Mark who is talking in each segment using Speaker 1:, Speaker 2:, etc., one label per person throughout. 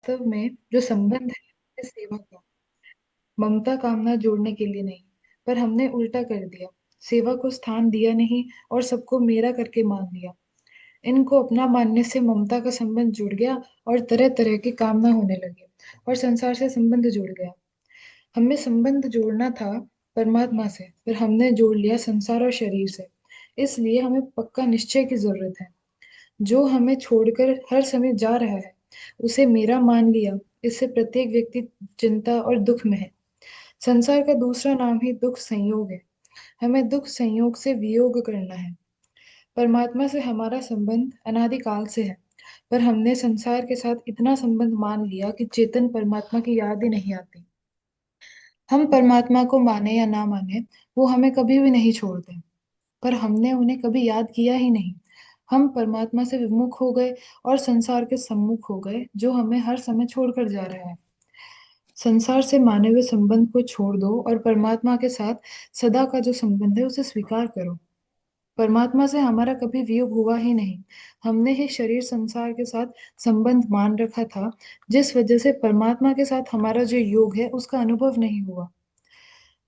Speaker 1: वास्तव में जो संबंध है वो सेवा का, ममता कामना जोड़ने के लिए नहीं। पर हमने उल्टा कर दिया, सेवा को स्थान दिया नहीं और सबको मेरा करके मान लिया। इनको अपना मानने से ममता का संबंध जुड़ गया और तरह तरह की कामना होने लगी और संसार से संबंध जुड़ गया। हमें संबंध जोड़ना था परमात्मा से, पर हमने जोड़ लिया संसार और शरीर से। इसलिए हमें पक्का निश्चय की जरूरत है। जो हमें छोड़कर हर समय जा रहा है, उसे मेरा मान लिया। इससे प्रत्येक व्यक्ति चिंता और दुख में है। संसार का दूसरा नाम ही दुख संयोग है। हमें दुख संयोग से वियोग करना है। परमात्मा से हमारा संबंध अनादिकाल से है, पर हमने संसार के साथ इतना संबंध मान लिया कि चेतन परमात्मा की याद ही नहीं आती। हम परमात्मा को माने या ना माने, वो हमें कभी भी नहीं छोड़ते, पर हमने उन्हें कभी याद किया ही नहीं। हम परमात्मा से विमुख हो गए और संसार के सम्मुख हो गए, जो हमें हर समय छोड़कर जा रहा है। संसार से माने हुए संबंध को छोड़ दो और परमात्मा के साथ सदा का जो संबंध है उसे स्वीकार करो। परमात्मा से हमारा कभी वियोग हुआ ही नहीं। हमने ही शरीर संसार के साथ संबंध मान रखा था, जिस वजह से परमात्मा के साथ हमारा जो योग है उसका अनुभव नहीं हुआ।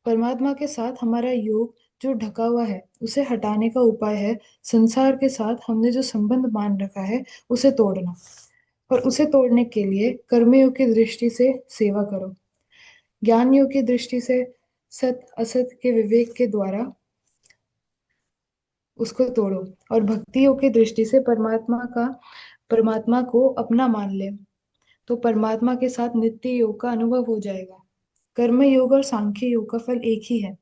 Speaker 1: परमात्मा के साथ हमारा योग जो ढका हुआ है उसे हटाने का उपाय है संसार के साथ हमने जो संबंध मान रखा है उसे तोड़ना। और उसे तोड़ने के लिए कर्मयोग की दृष्टि से सेवा करो, ज्ञान योग की दृष्टि से सत असत के विवेक के द्वारा उसको तोड़ो, और भक्ति योग की दृष्टि से परमात्मा को अपना मान ले। तो परमात्मा के साथ नित्य योग का अनुभव हो जाएगा। कर्म योग और सांख्य योग का फल एक ही है।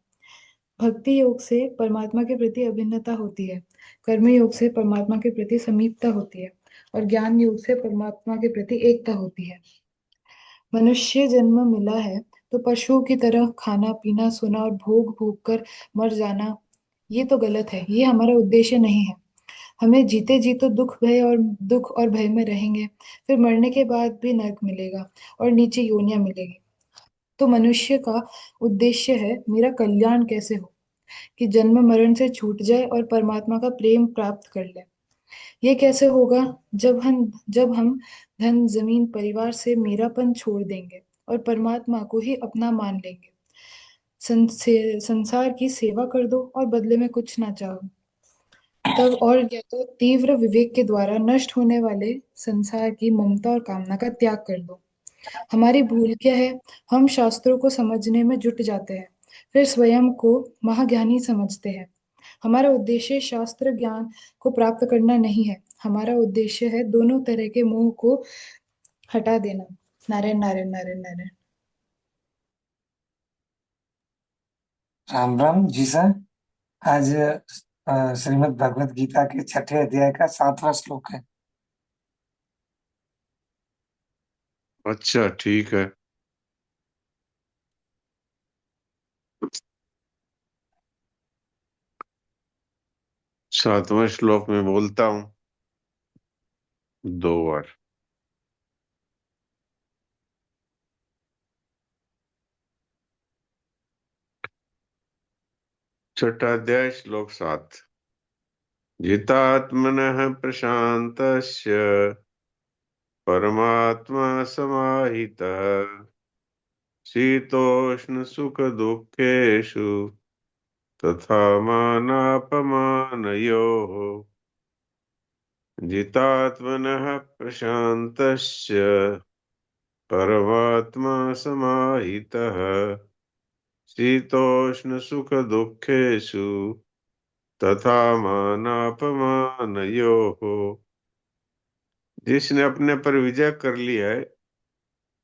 Speaker 1: भक्ति योग से परमात्मा के प्रति अभिन्नता होती है, कर्म योग से परमात्मा के प्रति समीपता होती है, और ज्ञान योग से परमात्मा के प्रति एकता होती है। मनुष्य जन्म मिला है तो पशुओं की तरह खाना पीना सोना और भोग भोग कर मर जाना, ये तो गलत है। ये हमारा उद्देश्य नहीं है। हमें जीते जी तो दुख और भय में रहेंगे, फिर मरने के बाद भी नरक मिलेगा और नीचे योनियां मिलेगी। तो मनुष्य का उद्देश्य है मेरा कल्याण कैसे हो, कि जन्म मरण से छूट जाए और परमात्मा का प्रेम प्राप्त कर ले। ये कैसे होगा? जब हम धन जमीन परिवार से मेरापन छोड़ देंगे और परमात्मा को ही अपना मान लेंगे। संसार की सेवा कर दो और बदले में कुछ ना चाहो। तब और या तो तीव्र विवेक के द्वारा नष्ट होने वाले संसार की ममता और कामना का त्याग कर दो। हमारी भूल क्या है? हम शास्त्रों को समझने में जुट जाते हैं, फिर स्वयं को महाज्ञानी समझते हैं। हमारा उद्देश्य शास्त्र ज्ञान को प्राप्त करना नहीं है। हमारा उद्देश्य है दोनों तरह के मोह को हटा देना। नारायण नारायण नारायण नारायण।
Speaker 2: राम राम जी सर। आज श्रीमद् भगवत गीता के छठे अध्याय का 7वां श्लोक है।
Speaker 3: अच्छा ठीक है। 7वां श्लोक में बोलता हूँ 2 बार। छठा अध्याय श्लोक 7। जितात्मनः प्रशान्तस्य परमात्मा समाहितः शीतोष्ण सुख दुःखेषु तथा मानापमानयोः। जितात्मनः प्रशान्तस्य परमात्मा समाहितः शीतोष्ण सुख दुःखेषु तथा मानापमानयोः। जिसने अपने पर विजय कर लिया है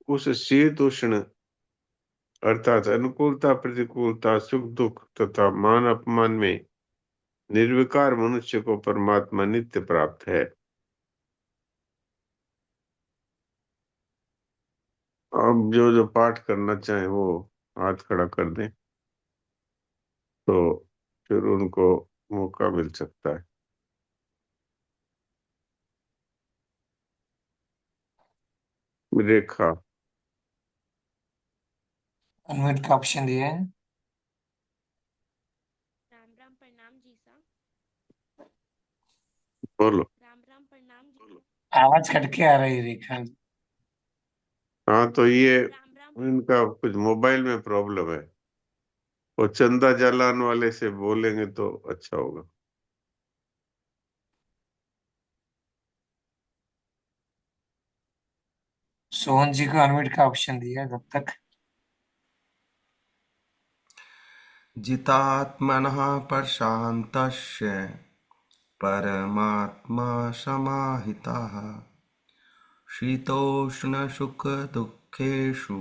Speaker 3: उस शीत उष्ण अर्थात अनुकूलता प्रतिकूलता सुख दुख तथा मान अपमान में निर्विकार मनुष्य को परमात्मा नित्य प्राप्त है। अब जो जो पाठ करना चाहे वो हाथ खड़ा कर दें तो फिर उनको मौका मिल सकता है। रेखा
Speaker 2: अनम्यूट का ऑप्शन दिए हैं।
Speaker 4: राम राम प्रणाम जी सा।
Speaker 3: बोलो।
Speaker 4: राम राम प्रणाम जी सा।
Speaker 2: आवाज कट के आ रही है रेखा।
Speaker 3: हाँ तो ये
Speaker 4: राम राम।
Speaker 3: इनका कुछ मोबाइल में प्रॉब्लम है। वो चंदा जालान वाले से बोलेंगे तो अच्छा होगा।
Speaker 2: सोहन जी को अनम्यूट का ऑप्शन दिया है तब तक।
Speaker 5: जितात्मनः प्रशान्तस्य परमात्मा समाहितः शीतोष्णसुखदुःखेषु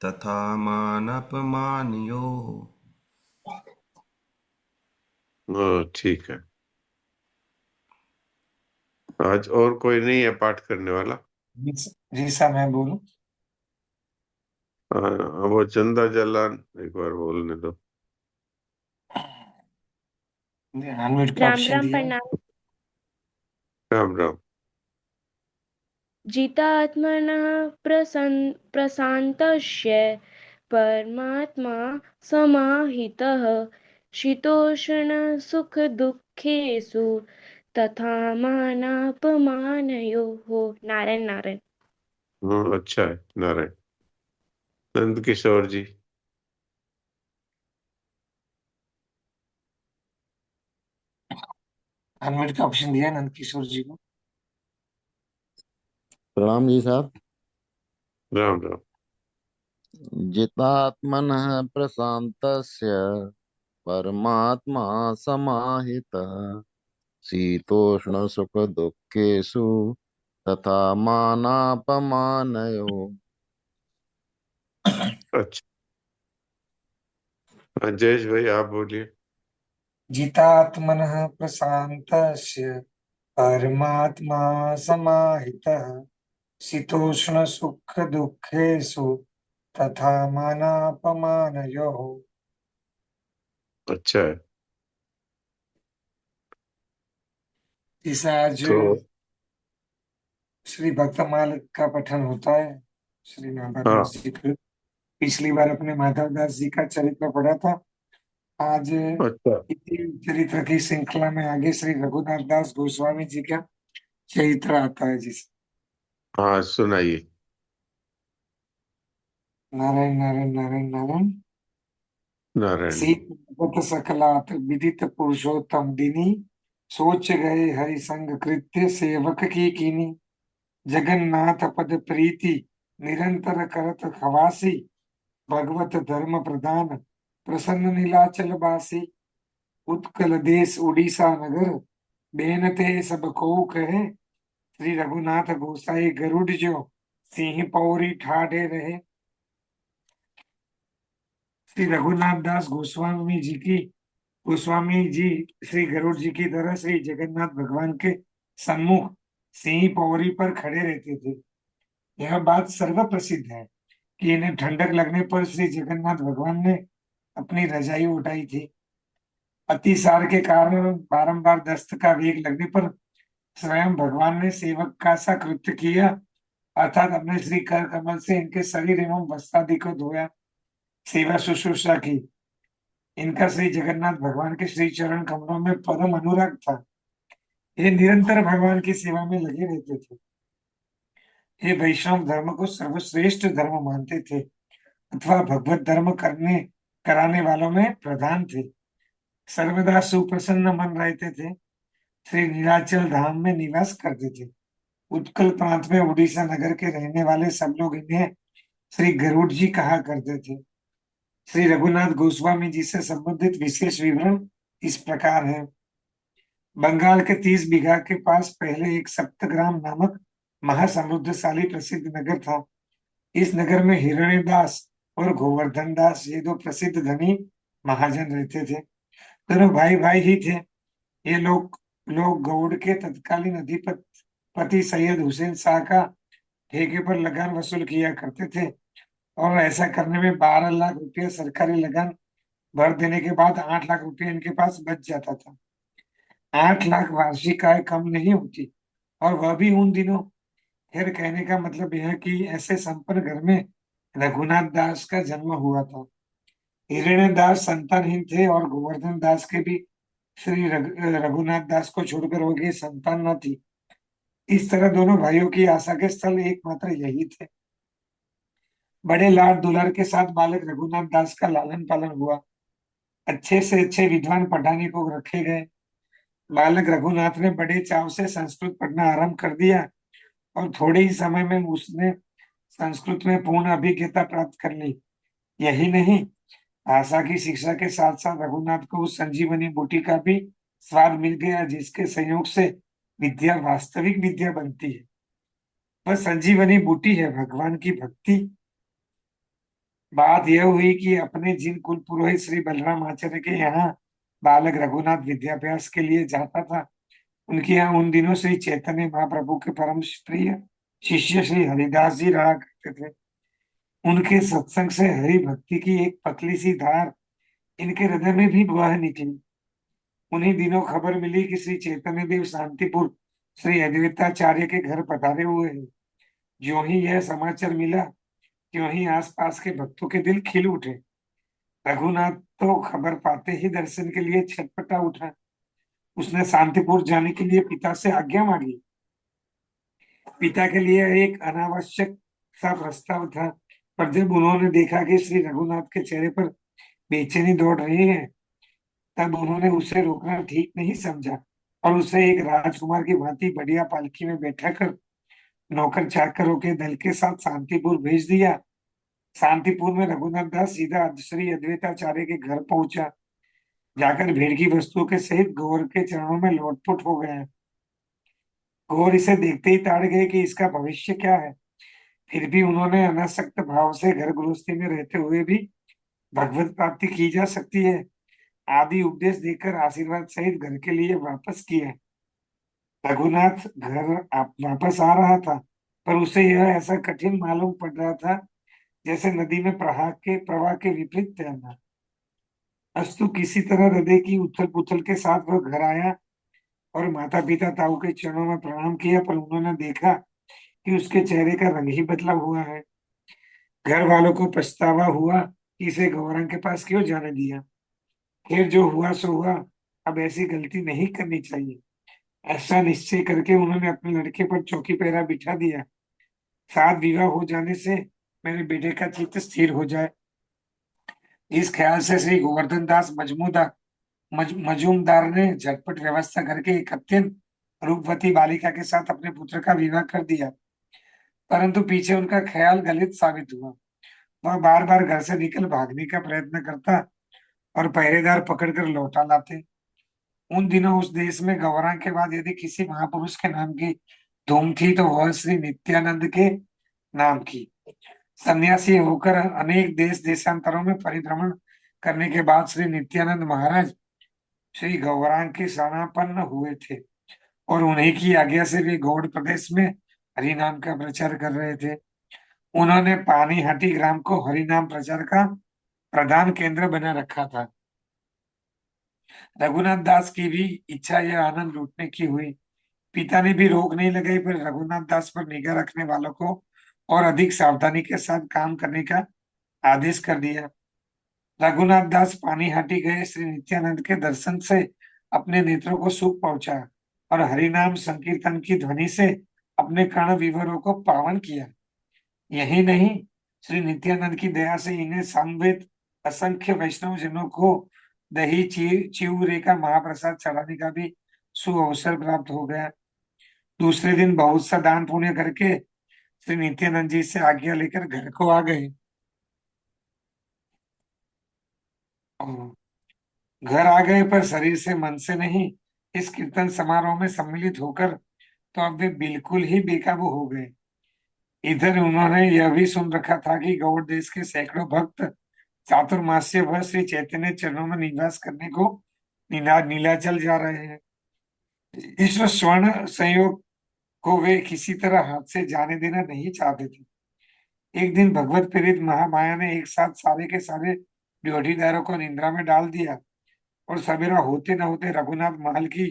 Speaker 5: तथा मानपमानयोः।
Speaker 3: हाँ ठीक है। आज और कोई नहीं है पाठ करने वाला।
Speaker 2: जी साहब, मैं बोलूं?
Speaker 3: हाँ, अब वो चंदा जालान एक बार बोलने दो।
Speaker 2: अनम्यूट का
Speaker 4: राम
Speaker 2: ऑप्शन
Speaker 4: राम
Speaker 2: दिया है।
Speaker 4: प्रणाम।
Speaker 3: राम राम।
Speaker 4: जितात्मनः प्रशान्तस्य परमात्मा समाहितः शीतोष्णसुखदुःखेषु तथा मानापमानयोः। नारायण नारायण।
Speaker 3: हाँ अच्छा है। नारायण। नंद किशोर जी।
Speaker 2: अनम्यूट का ऑप्शन दिया है नंद किशोर जी को।
Speaker 6: प्रणाम जी साहब।
Speaker 3: राम राम।
Speaker 6: जितात्मनः प्रशान्तस्य परमात्मा समाहितः शीतोष्णसुखदुःखेषु तथा मानापमानयोः।
Speaker 3: अच्छा। हाँ, जयेश भाई आप बोलिए।
Speaker 2: जितात्मनः प्रशान्तस्य परमात्मा समाहितः शीतोष्ण सुख दुखेषु तथा मानापमानयोः।
Speaker 3: अच्छा है।
Speaker 2: इस आज
Speaker 3: तो
Speaker 2: श्री भक्तमाल का पठन होता है। श्री माधवदास
Speaker 3: हाँ।
Speaker 2: जी का पिछली बार अपने माधवदास जी का चरित्र पढ़ा था। आज
Speaker 3: अच्छा।
Speaker 2: इसी चरित्र की श्रृंखला में आगे श्री रघुनाथ दास गोस्वामी जी का चरित्र आता है। जिस
Speaker 3: हाँ सुनाइए।
Speaker 2: नारायण नारायण नारायण नारायण।
Speaker 3: नारायण।
Speaker 2: सीत भगत सकलात विदित पुरुषोत्तम दिनी सोच गए हरि संग कृत्य सेवक की कीनी जगन्नाथ पद प्रीति निरंतर करत खवासी भगवत धर्म प्रदान प्रसन्न नीलाचल बासी उत्कल देश उड़ीसा नगर बेनते सब को कहे श्री रघुनाथ गोसाई गरुड़ जो सिंह पौरी ठाढ़े रहे। श्री रघुनाथ दास गोस्वामी जी श्री गरुड़ जी की तरह श्री जगन्नाथ भगवान के सम्मुख सिंह पौरी पर खड़े रहते थे। यह बात सर्व प्रसिद्ध है कि इन्हें ठंडक लगने पर श्री जगन्नाथ भगवान ने अपनी रजाई उठाई थी। अतिसार के कारण बारंबार दस्त का वेग लगने पर स्वयं भगवान ने सेवक का सा कृत्य किया, अर्थात अपने श्री कर कमल से इनके शरीर एवं वस्त्रादि को धोया, सेवा शुश्रूषा की। इनका श्री जगन्नाथ भगवान के श्री चरण कमलों में परम अनुराग था। ये निरंतर भगवान की सेवा में लगे रहते थे। ये वैष्णव धर्म को सर्वश्रेष्ठ धर्म मानते थे अथवा भगवत धर्म करने कराने वालों में प्रधान थे। सर्वदा सुप्रसन्न मन रहते थे। श्री नीलाचल धाम में निवास करते थे। उत्कल प्रांत में उड़ीसा नगर के रहने वाले सब लोग इन्हें श्री गरुड़ जी कहा करते थे। श्री रघुनाथ गोस्वामी जी से संबंधित विशेष विवरण इस प्रकार है। बंगाल के 30 बीघा के पास पहले एक सप्तग्राम नामक महासमुद्रशाली प्रसिद्ध नगर था। इस नगर में हिरण्यदास और गोवर्धन दास ये दो प्रसिद्ध धनी महाजन रहते थे। दोनों भाई भाई ही थे। ये लोग गौड़ के तत्कालीन अधिपति सैयद हुसैन शाह का ठेके पर लगान वसूल किया करते थे और ऐसा करने में 12 लाख रुपया सरकारी लगान भर देने के बाद 8 लाख रुपया इनके पास बच जाता था। 8 लाख वार्षिक आय कम नहीं होती, और वह भी उन दिनों। फिर कहने का मतलब यह है कि ऐसे संपन्न घर में रघुनाथ दास का जन्म हुआ था। हिरण्य दास संतानहीन थे और गोवर्धन दास के भी श्री रघुनाथ दास को छोड़कर उनकी संतान न थी। इस तरह दोनों भाइयों की आशा के स्थल एकमात्र यही थे। बड़े लाड दुलार के साथ बालक रघुनाथ दास का लालन पालन हुआ। अच्छे से अच्छे विद्वान पढ़ाने को रखे गए। बालक रघुनाथ ने बड़े चाव से संस्कृत पढ़ना आरंभ कर दिया और थोड़े ही समय में उसने संस्कृत में पूर्ण अभिज्ञता प्राप्त कर ली। यही नहीं, भाषा की शिक्षा के साथ साथ रघुनाथ को उस संजीवनी बूटी का भी स्वाद मिल गया जिसके संयोग से विद्या वास्तविक विद्या बनती है। वह संजीवनी बूटी है भगवान की भक्ति। बात यह हुई कि अपने जिन कुल पुरोहित श्री बलराम आचार्य के यहाँ बालक रघुनाथ विद्याभ्यास के लिए जाता था, उनके यहाँ उन दिनों श्री चैतन्य महाप्रभु के परम प्रिय शिष्य श्री हरिदास जी रहा करते थे। उनके सत्संग से हरि भक्ति की एक पतली सी धार इनके हृदय में भी बह निकली। उन्हीं दिनों खबर मिली कि श्री चैतन्य देव शांतिपुर श्री अद्वैताचार्य के घर पधारे हुए हैं। जो ही यह समाचार मिला, त्यों ही आसपास के भक्तों के दिल खिल उठे। रघुनाथ तो खबर पाते ही दर्शन के लिए छटपटा उठा। उसने शांतिपुर जाने के लिए पिता से आज्ञा मांगी। पिता के लिए एक अनावश्यक सा प्रस्ताव था, पर जब उन्होंने देखा कि श्री रघुनाथ के चेहरे पर बेचैनी दौड़ रही है, तब उन्होंने उसे रोकना ठीक नहीं समझा और उसे एक राजकुमार की भांति बढ़िया पालकी में बैठा कर नौकर चाकरों के दल के साथ शांतिपुर भेज दिया। शांतिपुर में रघुनाथ दास सीधा श्री अद्वैताचार्य के घर पहुंचा। जाकर भीड़ की वस्तुओं के सहित गौर के चरणों में लोटपोट हो गया। गौर इसे देखते ही ताड़ गए कि इसका भविष्य क्या है। फिर भी उन्होंने अनासक्त भाव से घर गृहस्थी में रहते हुए भी भगवत प्राप्ति की जा सकती है आदि उपदेश देकर आशीर्वाद सहित घर के लिए वापस किए। रघुनाथ घर वापस आ रहा था, पर उसे यह ऐसा कठिन मालूम पड़ रहा था जैसे नदी में प्रवाह के विपरीत तैरना। अस्तु किसी तरह हृदय की उथल पुथल के साथ वह घर आया और माता पिता ताऊ के चरणों में प्रणाम किया, पर उन्होंने देखा कि उसके चेहरे का रंग ही बदला हुआ है। घर वालों को पछतावा हुआ कि इसे गौरांग के पास क्यों जाने दिया। फिर जो हुआ सो हुआ, अब ऐसी गलती नहीं करनी चाहिए। ऐसा निश्चय करके उन्होंने अपने लड़के पर चौकी पहरा बिठा दिया। साथ विवाह हो जाने से मेरे बेटे का चित्त स्थिर हो जाए। इस ख्याल से श्री गोवर्धन दास मजूमदार ने झटपट व्यवस्था करके एक अत्यंत रूपवती बालिका के साथ अपने पुत्र का विवाह कर दिया। परंतु पीछे उनका ख्याल गलत साबित हुआ। वह बार बार घर से निकल भागने का प्रयत्न करता और पहरेदार पकड़कर लौटा लाते। उन दिनों उस देश में गौरांग के बाद यदि किसी महापुरुष के नाम की धूम थी तो वह श्री नित्यानंद के नाम की। सन्यासी होकर अनेक देश देशांतरों में परिभ्रमण करने के बाद श्री नित्यानंद महाराज श्री गौरांग के शरणापन्न हुए थे और उन्हीं की आज्ञा से वे गौड़ प्रदेश में हरि नाम का प्रचार कर रहे थे। उन्होंने पानीहाटी ग्राम को हरि नाम प्रचार का प्रधान केंद्र बना रखा था। रघुनाथ दास की भी इच्छा यह आनंद लूटने की हुई। पिता ने भी रोक नहीं लगाई, पर रघुनाथ दास पर निगाह रखने वालों को और अधिक सावधानी के साथ काम करने का आदेश कर दिया। रघुनाथ दास पानीहाटी गए। श्री नित्यानंद के दर्शन से अपने नेत्रों को सुख पहुंचा और हरिनाम संकीर्तन की ध्वनि से अपने कर्ण विवरों को पावन किया। यही नहीं, श्री नित्यानंद की दया से इन्हें समवेत असंख्य वैष्णव जनों को दही चिवरे का महाप्रसाद चढ़ाने का भी सुअवसर प्राप्त हो गया। दूसरे दिन बहुत सा दान पुण्य करके श्री नित्यानंद जी से आज्ञा लेकर घर को आ गए। घर आ गए पर शरीर से मन से नहीं। इस कीर्तन समारोह में सम्मिलित होकर तो अब वे बिल्कुल ही बेकाबू हो गए। इधर उन्होंने यह भी सुन रखा था कि गौड़ देश के सैकड़ों भक्त चातुर्मास्य वह श्री चैतन्य चरणों में निवास करने को नीलाचल जा रहे हैं। इस स्वर्ण संयोग को वे किसी तरह हाथ से जाने देना नहीं चाहते थे। एक दिन भगवत प्रेरित महामाया ने एक साथ सारे के सारे ड्योढ़ीदारों को निंद्रा में डाल दिया और सवेरा होते न होते रघुनाथ महल की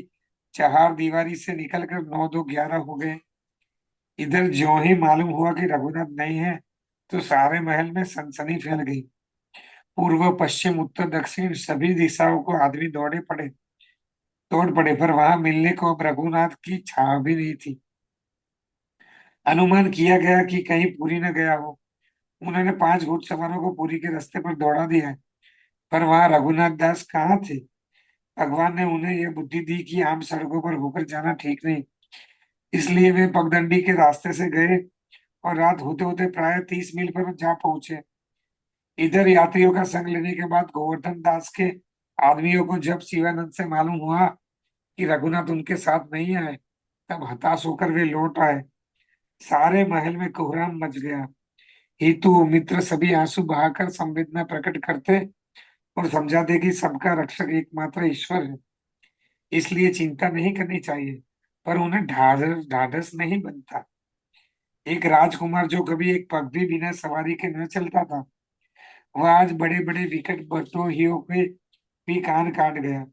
Speaker 2: चार दीवारी से निकलकर 9 2 11 हो गए। इधर ज्यों ही मालूम हुआ कि रघुनाथ नहीं है, तो सारे महल में सनसनी फैल गई। पूर्व पश्चिम उत्तर दक्षिण सभी दिशाओं को आदमी दौड़ पड़े, पर वहां मिलने को अब रघुनाथ की छाव भी नहीं थी। अनुमान किया गया कि कहीं पूरी न गया हो। उन्होंने 5 घुड़सवारों को पुरी के रास्ते पर दौड़ा दिया, पर वहां रघुनाथ दास कहाँ थे। भगवान ने उन्हें यह बुद्धि दी कि आम सड़कों पर होकर जाना ठीक नहीं, इसलिए वे पगडंडी के रास्ते से गए और रात होते होते प्राय 30 मील पर जा पहुंचे। इधर यात्रियों का संग लेने के बाद गोवर्धन दास के आदमियों को जब शिवानंद से मालूम हुआ कि रघुनाथ उनके साथ नहीं आए, तब हताश होकर वे लौट आए। सारे महल में कोहराम मच गया। हितु मित्र सभी आंसू बहाकर संवेदना प्रकट करते और समझाते कि सबका रक्षक एकमात्र ईश्वर है, इसलिए चिंता नहीं करनी चाहिए। पर उन्हें ढाढ़स ढाढ़स नहीं बनता। एक राजकुमार जो कभी एक पग भी बिना सवारी के न चलता था, वह आज बड़े बड़े विकट बटोहियों के भी कान काट गया।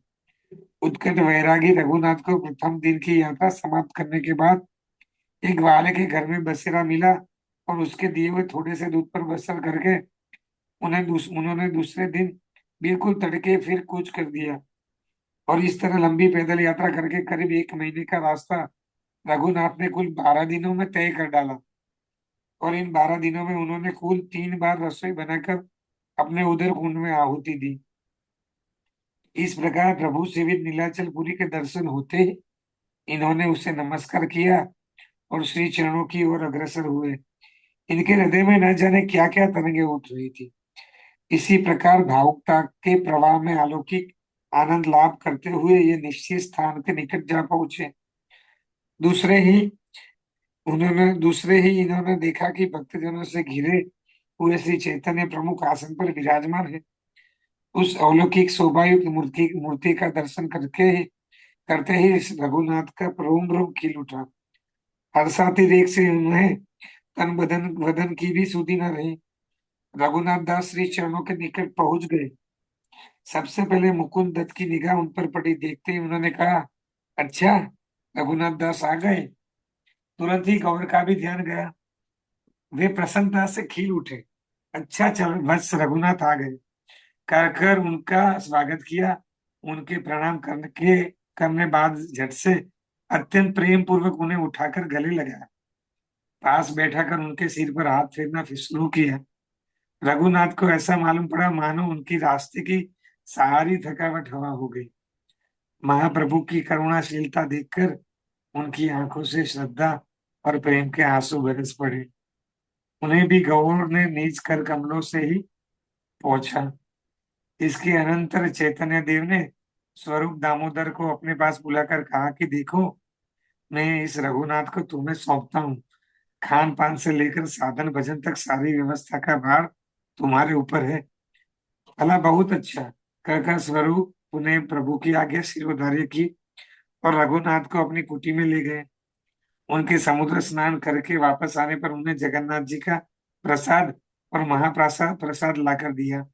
Speaker 2: उत्कट वैरागी रघुनाथ को प्रथम दिन की यात्रा समाप्त करने के बाद एक ग्वाले के घर में बसेरा मिला और उसके दिए हुए थोड़े से दूध पर बसर करके उन्होंने दूसरे दिन बिल्कुल तड़के फिर कूच कर दिया। और इस तरह लंबी पैदल यात्रा करके करीब 1 महीने का रास्ता रघुनाथ ने कुल 12 दिनों में तय कर डाला। और इन 12 दिनों में उन्होंने कुल 3 बार रसोई बनाकर अपने उदर कुंड में आहुति दी। इस प्रकार प्रभु सेवित नीलाचलपुरी के दर्शन होते ही इन्होंने उसे नमस्कार किया और श्री चरणों की ओर अग्रसर हुए। इनके हृदय में न जाने क्या क्या तरंगे उठ रही थी। इसी प्रकार भावुकता के प्रवाह में अलौकिक आनंद लाभ करते हुए ये निश्चित स्थान के निकट जा पहुंचे। दूसरे ही इन्होंने देखा कि भक्तजनों से घिरे हुए श्री चैतन्य प्रमुख आसन पर विराजमान है। उस अलौकिक शोभायुक्त मूर्ति का दर्शन करते ही इस रघुनाथ का रोम रोम खिल उठा। हर्षाति रेख से उन्हें तन बदन वदन की भी सुधि न रही। रघुनाथ दास श्री चरणों के निकट पहुंच गए। सबसे पहले मुकुंद दत्त की निगाह उन पर पड़ी। देखते ही उन्होंने कहा, अच्छा, रघुनाथ दास आ गए। तुरंत ही गौर का भी ध्यान गया। वे प्रसन्नता से खिल उठे। अच्छा, चल बस रघुनाथ आ गए कहकर उनका स्वागत किया। उनके प्रणाम करने बाद झट से अत्यंत प्रेम पूर्वक उन्हें उठाकर गले लगाया। पास बैठाकर उनके सिर पर हाथ फेरना शुरू किया। रघुनाथ को ऐसा मालूम पड़ा मानो उनकी रास्ते की सारी थकावट हवा हो गई। महाप्रभु की करुणाशीलता देखकर उनकी आंखों से श्रद्धा और प्रेम के आंसू बरस पड़े। उन्हें भी गौर ने नीच कर कमलों से ही पहुंचा। इसके अनंतर चैतन्य देव ने स्वरूप दामोदर को अपने पास बुलाकर कहा कि देखो, मैं इस रघुनाथ को तुम्हें सौंपता हूँ। खान पान से लेकर साधन भजन तक सारी व्यवस्था का भार तुम्हारे ऊपर है। भला बहुत अच्छा कहकर स्वरूप उन्हें प्रभु की आज्ञा सिरोधार्य की और रघुनाथ को अपनी कुटी में ले गए। उनके समुद्र स्नान करके वापस आने पर उन्हें जगन्नाथ जी का प्रसाद और महाप्रसाद प्रसाद लाकर दिया।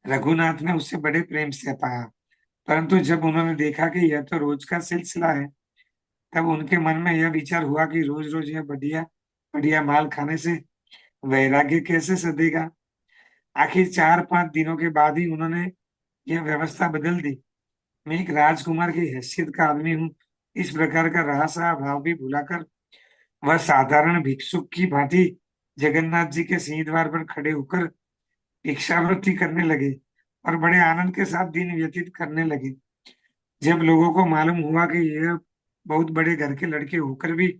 Speaker 2: रघुनाथ ने उससे बड़े प्रेम से पाया, परंतु जब उन्होंने देखा कि यह तो रोज का सिलसिला है, तब उनके मन में यह विचार हुआ कि रोज रोज यह बढ़िया बढ़िया माल खाने से वैराग्य कैसे सधेगा। आखिर 4-5 दिनों के बाद ही उन्होंने यह व्यवस्था बदल दी। मैं एक राजकुमार की हैसियत का आदमी हूँ, इस प्रकार का रहा भाव भी भुलाकर वह साधारण भिक्षुक की भांति जगन्नाथ जी के सिंह द्वार पर खड़े होकर भिक्षावृत्ति करने लगे और बड़े आनंद के साथ दिन व्यतीत करने लगे। जब लोगों को मालूम हुआ कि यह बहुत बड़े घर के लड़के होकर भी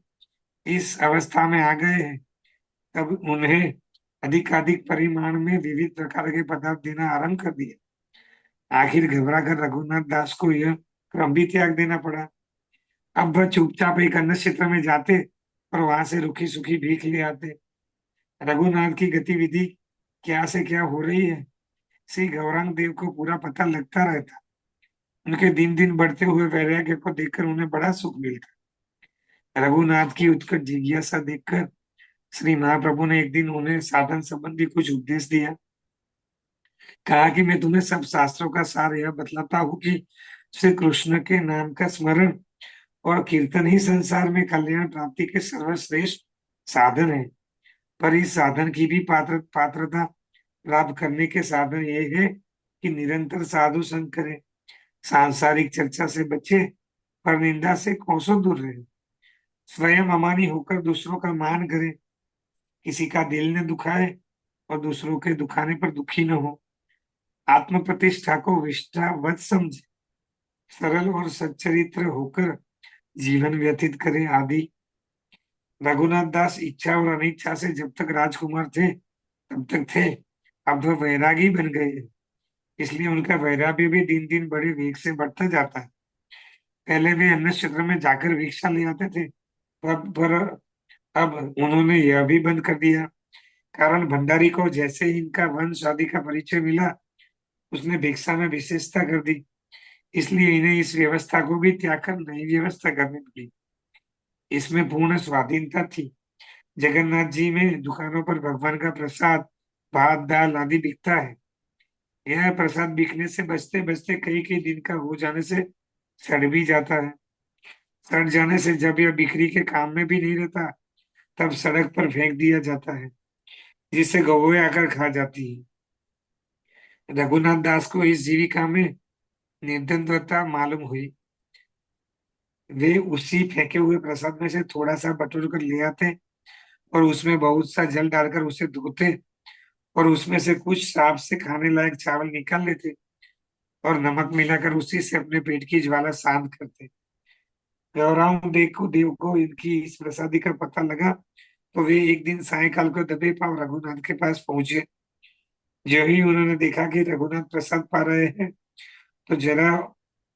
Speaker 2: इस अवस्था में आ गए हैं, तब उन्हें अधिकाधिक परिमाण में विविध प्रकार के पदार्थ देना आरंभ कर दिया। आखिर घबरा कर रघुनाथ दास को यह क्रम भी त्याग देना पड़ा। अब वह चुपचाप एक अन्य क्षेत्र में जाते और वहां से रुखी सुखी भीख ले आते। रघुनाथ की गतिविधि क्या से क्या हो रही है, श्री गौरांग देव को पूरा पता लगता रहता। उनके दिन दिन बढ़ते हुए वैराग्य को देखकर उन्हें बड़ा सुख मिलता। रघुनाथ की उत्कट जिज्ञासा देखकर श्री महाप्रभु ने एक दिन उन्हें साधन संबंधी कुछ उपदेश दिया। कहा कि मैं तुम्हें सब शास्त्रों का सार यह बतलाता हूँ कि श्री कृष्ण के नाम का स्मरण और कीर्तन ही संसार में कल्याण प्राप्ति के सर्वश्रेष्ठ साधन है। पर इस साधन की भी पात्रता प्राप्त करने के साधन ये है कि निरंतर साधु संग करें, सांसारिक चर्चा से बचे, पर निंदा से कोसों दूर रहे, स्वयं अमानी होकर दूसरों का मान करें, किसी का दिल न दुखाए और दूसरों के दुखाने पर दुखी न हो, आत्म प्रतिष्ठा को विष्ठावत समझे, सरल और सच्चरित्र होकर जीवन व्यतीत करे आदि। रघुनाथ दास इच्छा और अनिच्छा से जब तक राजकुमार थे तब तक थे, अब वह वैरागी बन गए हैं, इसलिए उनका वैराग्य भी दिन दिन बड़े वेग से बढ़ता जाता है। पहले वे अन्य क्षेत्र में जाकर भिक्षा ले आते थे, पर अब उन्होंने यह भी बंद कर दिया। कारण भंडारी को जैसे ही इनका वंश आदि का परिचय मिला, उसने भिक्षा में विशेषता कर दी, इसलिए इन्हें इस व्यवस्था को भी त्याग कर नई व्यवस्था करनी पड़ी। इसमें पूर्ण स्वाधीनता थी। जगन्नाथ जी में दुकानों पर भगवान का प्रसाद, भात दाल आदि बिकता है। यह प्रसाद बिकने से बचते बचते कई कई दिन का हो जाने से सड़ भी जाता है। सड़ जाने से जब यह बिक्री के काम में भी नहीं रहता, तब सड़क पर फेंक दिया जाता है, जिससे गौएं आकर खा जाती है। रघुनाथ दास को इस जीविका में निर्द्वंद्वता मालूम हुई। वे उसी फेंके हुए प्रसाद में से थोड़ा सा बटोर कर ले आते और उसमें बहुत सा जल डालकर उसे धोते और उसमें से कुछ सांप से खाने लायक चावल निकाल लेते और नमक मिलाकर उसी से अपने पेट की ज्वाला शांत करते। गौरांग देव को इनकी इस प्रसादी का पता लगा, तो वे एक दिन सायंकाल को दबे पांव रघुनाथ के पास पहुंचे। जो ही उन्होंने देखा कि रघुनाथ प्रसाद पा रहे हैं, तो जरा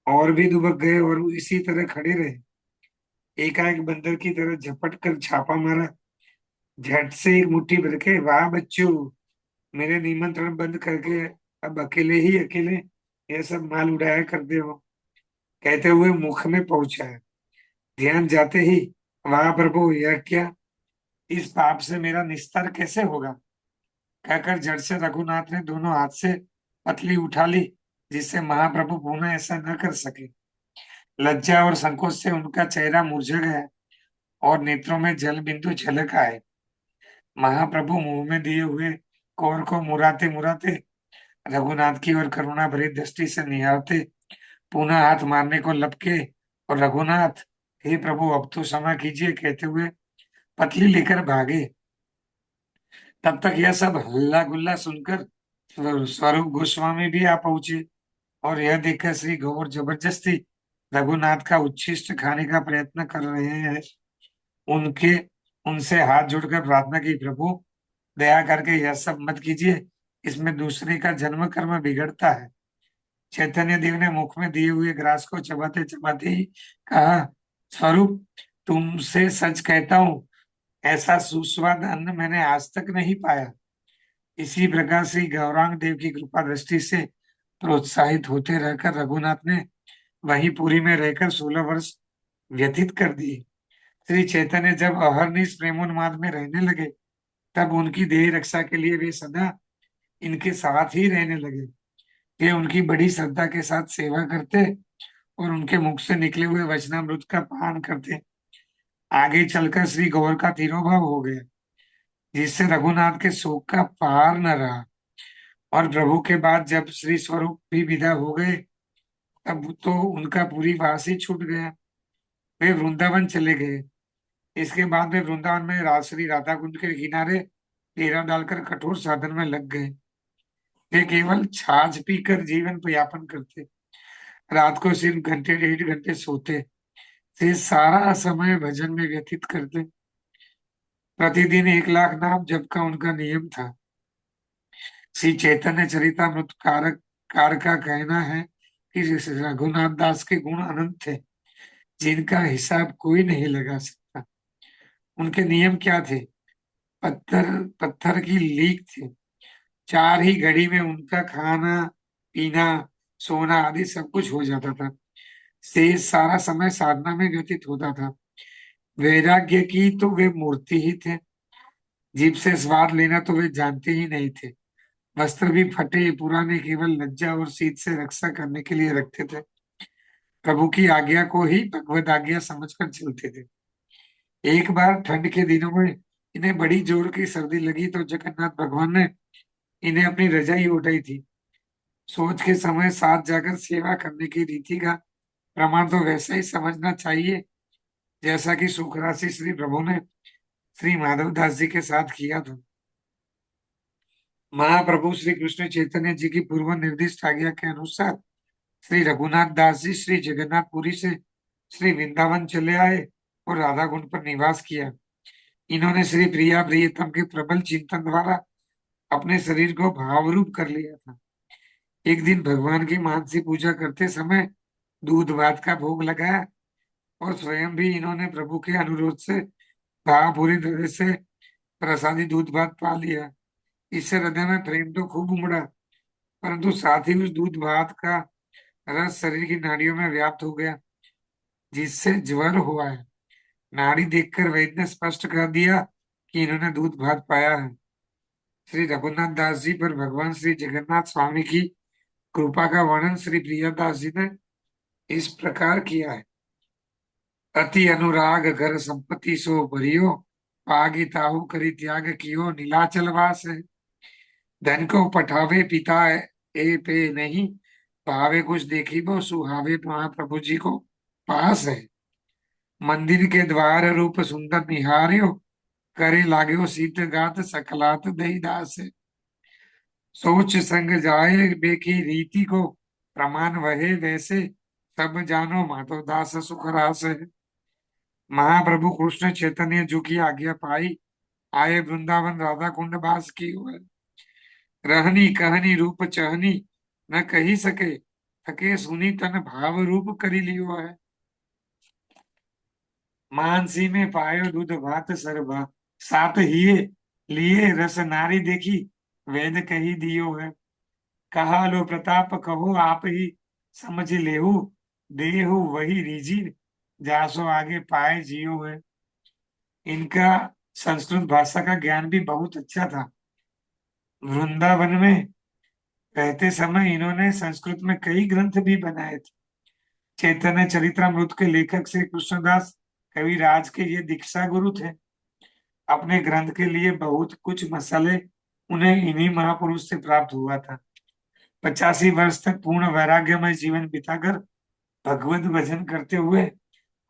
Speaker 2: और भी दुबक गए और इसी तरह खड़े रहे। एकाएक बंदर की तरह झपट कर छापा मारा, झट से एक मुट्ठी भर के, वाह बच्चों, मेरे निमंत्रण बंद करके अब अकेले ही अकेले यह सब माल उड़ाया करते हो, कहते हुए मुख में पहुंचा है। ध्यान जाते ही, वाह प्रभु, यह क्या, इस पाप से मेरा निस्तार कैसे होगा, कहकर जड़ से रघुनाथ ने दोनों हाथ से पतली उठा ली, जिससे महाप्रभु पुनः ऐसा न कर सके। लज्जा और संकोच से उनका चेहरा मुरझा गया और नेत्रों में जल बिंदु झलक आए। महाप्रभु मुंह में दिए हुए कौर को मुराते मुराते रघुनाथ की ओर करुणा भरी दृष्टि से निहारते पुनः हाथ मारने को लपके और रघुनाथ, हे प्रभु अब तो क्षमा कीजिए, कहते हुए पतली लेकर भागे। तब तक यह सब हल्ला गुल्ला सुनकर स्वरूप गोस्वामी भी आ पहुंचे और यह देखकर श्री गौर जबरदस्ती रघुनाथ का उच्छिष्ट खाने का प्रयत्न कर रहे हैं। उनके उनसे हाथ जोड़कर प्रार्थना की, प्रभु दया करके यह सब मत कीजिए, इसमें दूसरे का जन्म कर्म बिगड़ता है। चैतन्य देव ने मुख में दिए हुए ग्रास को चबाते चबाते ही कहा, स्वरूप तुमसे सच कहता हूँ, ऐसा सुस्वाद अन्न मैंने आज तक नहीं पाया। इसी प्रकार श्री गौरांग देव की कृपा दृष्टि से प्रोत्साहित होते रहकर रघुनाथ ने वहीं पुरी में रहकर 16 वर्ष व्यतीत कर दिए। श्री चैतन्य जब अहरनिश प्रेमोन्माद में रहने लगे, तब उनकी देह रक्षा के लिए वे सदा इनके साथ ही रहने लगे। वे उनकी बड़ी श्रद्धा के साथ सेवा करते और उनके मुख से निकले हुए वचनामृत का पान करते। आगे चलकर श्री गौर का तिरोभाव हो गया, जिससे रघुनाथ के शोक का पार न रहा। और प्रभु के बाद जब श्री स्वरूप भी विदा हो गए, तब तो उनका पूरी वास ही छूट गया। वे वृंदावन चले गए। इसके बाद वे वृंदावन में श्री राधा कुंड के किनारे डेरा डालकर कठोर साधन में लग गए। वे केवल छाछ पीकर जीवन यापन करते, रात को सिर्फ घंटे 1.5 घंटे सोते, से सारा समय भजन में व्यतीत करते। प्रतिदिन 1 लाख नाम जप का उनका नियम था। श्री चैतन्य चरितामृत कार का कहना है कि रघुनाथ दास के गुण अनंत थे, जिनका हिसाब कोई नहीं लगा सकता। उनके नियम क्या थे? पत्थर पत्थर की लीक थे। 4 ही घड़ी में उनका खाना पीना सोना आदि सब कुछ हो जाता था। शेष सारा समय साधना में व्यतीत होता था। वैराग्य की तो वे मूर्ति ही थे। जीभ से स्वाद लेना तो वे जानते ही नहीं थे। वस्त्र भी फटे पुराने केवल लज्जा और शीत से रक्षा करने के लिए रखते थे। प्रभु की आज्ञा को ही भगवत आज्ञा समझकर चलते थे। एक बार ठंड के दिनों में इन्हें बड़ी जोर की सर्दी लगी, तो जगन्नाथ भगवान ने इन्हें अपनी रजाई उठाई थी। सोच के समय साथ जाकर सेवा करने की रीति का प्रमाण तो वैसा ही समझना चाहिए, जैसा कि सुखराशि श्री प्रभु ने श्री माधवदास जी के साथ किया था। महाप्रभु श्री कृष्ण चैतन्य जी की पूर्व निर्दिष्ट आज्ञा के अनुसार श्री रघुनाथ दास जी श्री जगन्नाथपुरी से श्री वृंदावन चले आए और राधा कुंड पर निवास किया। इन्होंने श्री प्रिया प्रियतम के प्रबल चिंतन द्वारा अपने शरीर को भावरूप कर लिया था। एक दिन भगवान की मानसी पूजा करते समय दूध भात का भोग लगाया और स्वयं भी इन्होंने प्रभु के अनुरोध से भावपूरी हृदय से प्रसादी दूध भात पा लिया। इससे हृदय में प्रेम तो खूब उमड़ा, परंतु साथ ही उस दूध भात का रस शरीर की नाड़ियों में व्याप्त हो गया, जिससे ज्वर हुआ है। नाड़ी देखकर वैद्य ने स्पष्ट कर दिया कि इन्होंने दूध भात पाया है। श्री रघुनाथ दास जी पर भगवान श्री जगन्नाथ स्वामी की कृपा का वर्णन श्री प्रियदास जी ने इस प्रकार किया है। अति अनुराग घर संपत्ति सो भरियो, पागी ताहु करी त्याग कियो नीलाचल वास है। धन को पठावे पिता ए पे नहीं, पावे कुछ देखी वो सुहावे महाप्रभु जी को पास है। मंदिर के द्वार रूप सुंदर निहार्यो, करे लाग्यो सीत गात सकलात दई दास है। सोच संग जाए बेकी रीति को, प्रमाण वहे वैसे सब जानो माधव दास सुख रास है। महाप्रभु कृष्ण चैतन्य जो की आज्ञा पाई, आए वृंदावन राधा कुंड बास की हुए। रहनी कहनी रूप चहनी, न कही सके थके सुनी तन भाव रूप करी लियो है। मानसी में पायो दूध भात सरभा, सात हिये लिए रस नारी देखी, वेद कही दियो है। कहा लो प्रताप कहो आप ही, समझ लेहु देहु वही रीझी, जासो आगे पाए जियो है। इनका संस्कृत भाषा का ज्ञान भी बहुत अच्छा था। वृंदावन में रहते समय इन्होंने संस्कृत में कई ग्रंथ भी बनाए थे। चैतन्य चरितमृत के लेखक श्री कृष्णदास कविराज के ये दीक्षा गुरु थे। अपने ग्रंथ के लिए बहुत कुछ मसाले उन्हें इन्हीं महापुरुष से प्राप्त हुआ था। 85 वर्ष तक पूर्ण वैराग्यमय जीवन बिताकर भगवत भजन करते हुए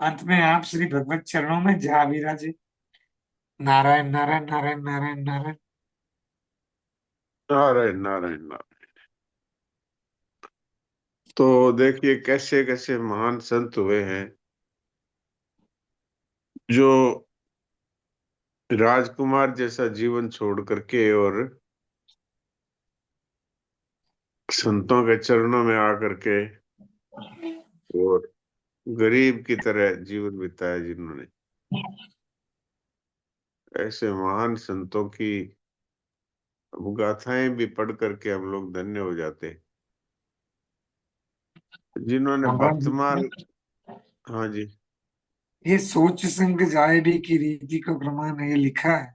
Speaker 2: अंत में आप श्री भगवत चरणों में जा विराजे। नारायण नारायण नारायण नारायण नारायण।
Speaker 3: नारायण नारायण नारायण। तो देखिए कैसे कैसे महान संत हुए हैं जो राजकुमार जैसा जीवन छोड़ करके और संतों के चरणों में आकर के और गरीब की तरह जीवन बिताया जिन्होंने। ऐसे महान संतों की गाथाएं भी पढ़ करके हम लोग धन्य हो जाते हैं, जिन्होंने
Speaker 2: भगवान जी
Speaker 3: भक्तमाल।
Speaker 2: ने
Speaker 3: हाँ जी।
Speaker 2: ये सोच संग जाए भी की रीति को प्रमाण है, ये लिखा है।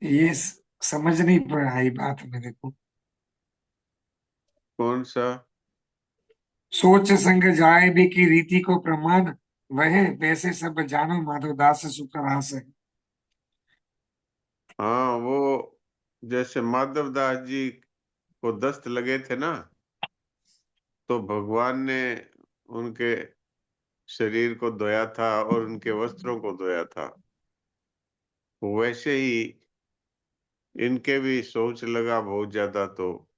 Speaker 2: ये समझ नहीं पड़ रहा ये बात मेरे को।
Speaker 3: कौन सा?
Speaker 2: सोच संग जाए भी की रीति को प्रमाण वह वैसे सब जानो माधव दास सुख रास है।
Speaker 3: हाँ, वो जैसे माधव दास जी को दस्त लगे थे ना, तो भगवान ने उनके शरीर को धोया था और उनके वस्त्रों को धोया था। वैसे ही इनके भी सोच लगा बहुत ज्यादा, तो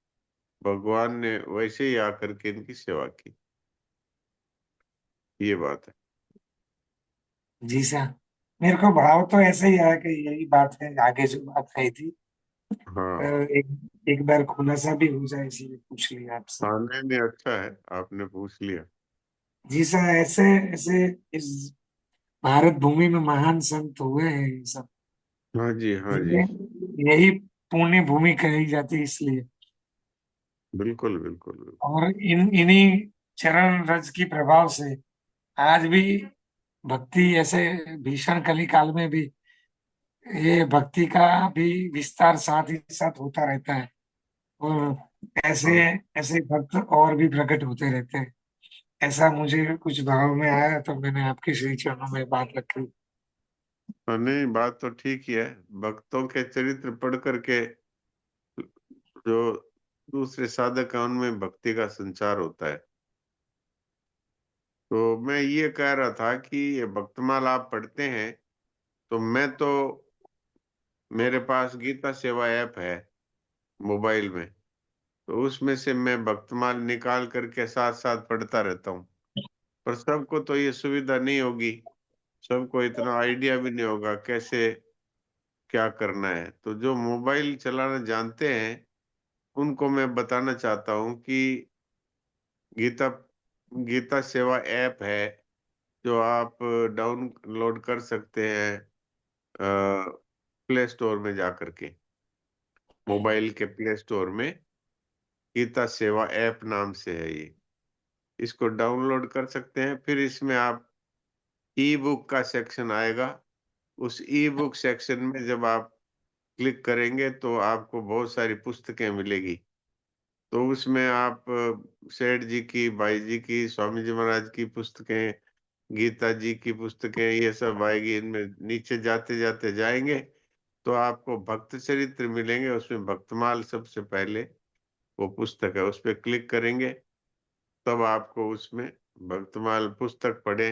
Speaker 3: भगवान ने वैसे ही आकर के इनकी सेवा की। ये बात है।
Speaker 2: जी सर, मेरे को भाव तो ऐसे ही आया कि यही बात है, आगे जो बात कही थी।
Speaker 3: हाँ
Speaker 2: एक एक बार खुलासा भी हो जाए इसीलिए पूछ लिया आपसे।
Speaker 3: हाँ, नहीं नहीं, अच्छा है आपने पूछ लिया।
Speaker 2: जी सर, ऐसे ऐसे इस भारत भूमि में महान संत हुए हैं ये सब।
Speaker 3: हाँ जी, हाँ जी,
Speaker 2: यही पुण्य भूमि कही जाती है इसलिए।
Speaker 3: बिल्कुल बिल्कुल बिल्कुल।
Speaker 2: और इन्हीं चरण रज की प्रभाव से आज भी भक्ति ऐसे भीषण कली काल में भी ये भक्ति का भी विस्तार साथ ही साथ होता रहता है। और ऐसे
Speaker 3: हाँ
Speaker 2: ऐसे भक्त और भी प्रकट होते रहते हैं। ऐसा मुझे कुछ भाव में आया तो मैंने आपके श्री चरणों में बात रखी।
Speaker 3: हाँ, नहीं बात तो ठीक ही है। भक्तों के चरित्र पढ़ करके जो दूसरे साधक हैं उनमें भक्ति का संचार होता है। तो मैं ये कह रहा था कि ये भक्तमाल आप पढ़ते हैं तो मेरे पास गीता सेवा ऐप है मोबाइल में, तो उसमें से मैं भक्तमाल निकाल करके साथ साथ पढ़ता रहता हूँ। पर सबको तो ये सुविधा नहीं होगी, सबको इतना आइडिया भी नहीं होगा कैसे क्या करना है। तो जो मोबाइल चलाना जानते हैं उनको मैं बताना चाहता हूँ कि गीता गीता सेवा ऐप है, जो आप डाउनलोड कर सकते हैं प्ले स्टोर में जा करके। मोबाइल के प्ले स्टोर में गीता सेवा ऐप नाम से है ये, इसको डाउनलोड कर सकते हैं। फिर इसमें आप ई बुक का सेक्शन आएगा, उस ई बुक सेक्शन में जब आप क्लिक करेंगे तो आपको बहुत सारी पुस्तकें मिलेगी। तो उसमें आप सेठ जी की, भाई जी की, स्वामी जी महाराज की पुस्तकें, गीता जी की पुस्तकें, ये सब आएगी। इनमें नीचे जाते जाते जाएंगे तो आपको भक्त चरित्र मिलेंगे, उसमें भक्तमाल सबसे पहले वो पुस्तक है, उस पर क्लिक करेंगे तब आपको उसमें भक्तमाल पुस्तक पढ़े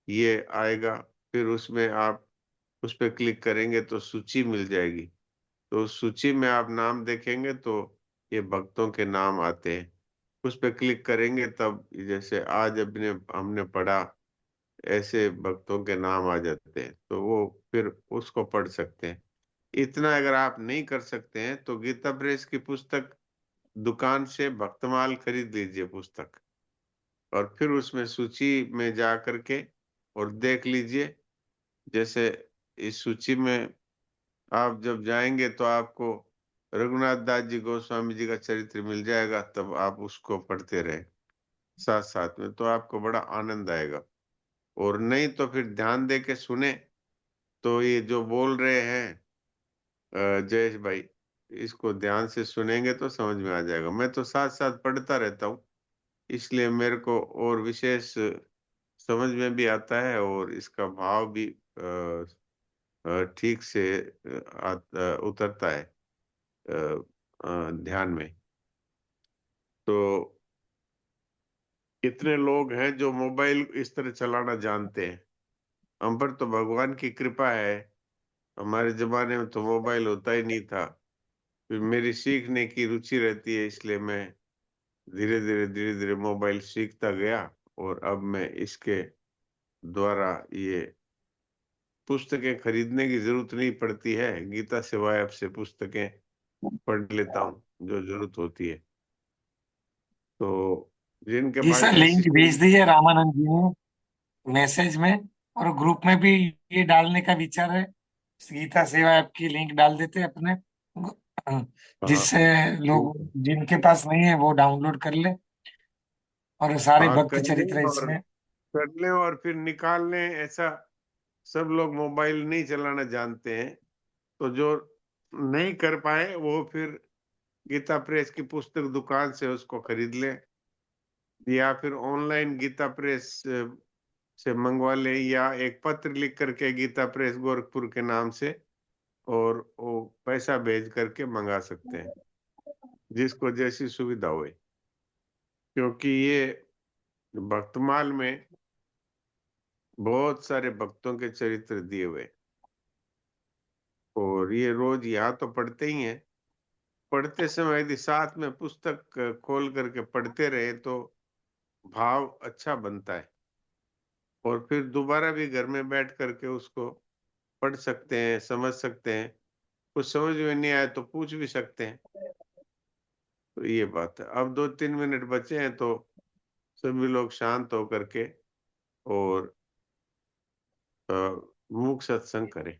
Speaker 3: ये आएगा। फिर उसमें आप उस पर क्लिक करेंगे तो सूची मिल जाएगी, तो उस सूची में आप नाम देखेंगे तो ये भक्तों के नाम आते हैं। उस पर क्लिक करेंगे तब जैसे आज अपने हमने पढ़ा ऐसे भक्तों के नाम आ जाते हैं, तो वो फिर उसको पढ़ सकते हैं। इतना अगर आप नहीं कर सकते हैं तो गीता प्रेस की पुस्तक दुकान से भक्तमाल खरीद लीजिए पुस्तक, और फिर उसमें सूची में जा करके और देख लीजिए। जैसे इस सूची में आप जब जाएंगे तो आपको रघुनाथ दास जी गोस्वामी जी का चरित्र मिल जाएगा, तब आप उसको पढ़ते रहे साथ साथ में, तो आपको बड़ा आनंद आएगा। और नहीं तो फिर ध्यान दे के सुने, तो ये जो बोल रहे हैं जयेश भाई, इसको ध्यान से सुनेंगे तो समझ में आ जाएगा। मैं तो साथ साथ पढ़ता रहता हूँ, इसलिए मेरे को और विशेष समझ में भी आता है, और इसका भाव भी ठीक से उतरता है ध्यान में। तो कितने लोग हैं जो मोबाइल इस तरह चलाना जानते हैं। हम पर तो भगवान की कृपा है, हमारे जमाने में तो मोबाइल होता ही नहीं था। फिर मेरी सीखने की रुचि रहती है, इसलिए मैं धीरे धीरे मोबाइल सीखता गया, और अब मैं इसके द्वारा ये पुस्तकें खरीदने की जरूरत नहीं पड़ती है, गीता सेवा ऐप से पुस्तकें पढ़ लेता हूँ जो जरूरत होती है। तो जिनके
Speaker 2: जी
Speaker 3: पास
Speaker 2: सर,
Speaker 3: ऐसी
Speaker 2: लिंक भेज दीजिए रामानंद जी ने मैसेज में, और ग्रुप में भी ये डालने का विचार है। गीता सेवा ऐप की लिंक डाल देते हैं अपने,
Speaker 3: हाँ
Speaker 2: जिससे लोग जिनके पास नहीं है वो डाउनलोड कर ले, और सारे
Speaker 3: हाँ
Speaker 2: भक्त
Speaker 3: कर
Speaker 2: चरित्र
Speaker 3: लें और
Speaker 2: इसमें।
Speaker 3: कर लें और फिर निकाल लें। ऐसा सब लोग मोबाइल नहीं चलाना जानते हैं, तो जो नहीं कर पाए वो फिर गीता प्रेस की पुस्तक दुकान से उसको खरीद लें, या फिर ऑनलाइन गीता प्रेस से मंगवा लें, या एक पत्र लिख करके गीता प्रेस गोरखपुर के नाम से और वो पैसा भेज करके मंगा सकते हैं, जिसको जैसी सुविधा हुई। क्योंकि ये भक्तमाल में बहुत सारे भक्तों के चरित्र दिए हुए, और ये रोज यहाँ तो पढ़ते ही हैं। पढ़ते समय यदि साथ में पुस्तक खोल करके पढ़ते रहे तो भाव अच्छा बनता है, और फिर दोबारा भी घर में बैठ करके उसको पढ़ सकते हैं, समझ सकते हैं। कुछ समझ में नहीं आया तो पूछ भी सकते हैं। तो ये बात है। अब 2-3 मिनट बचे हैं, तो सभी लोग शांत होकर के और मूक सत्संग करें।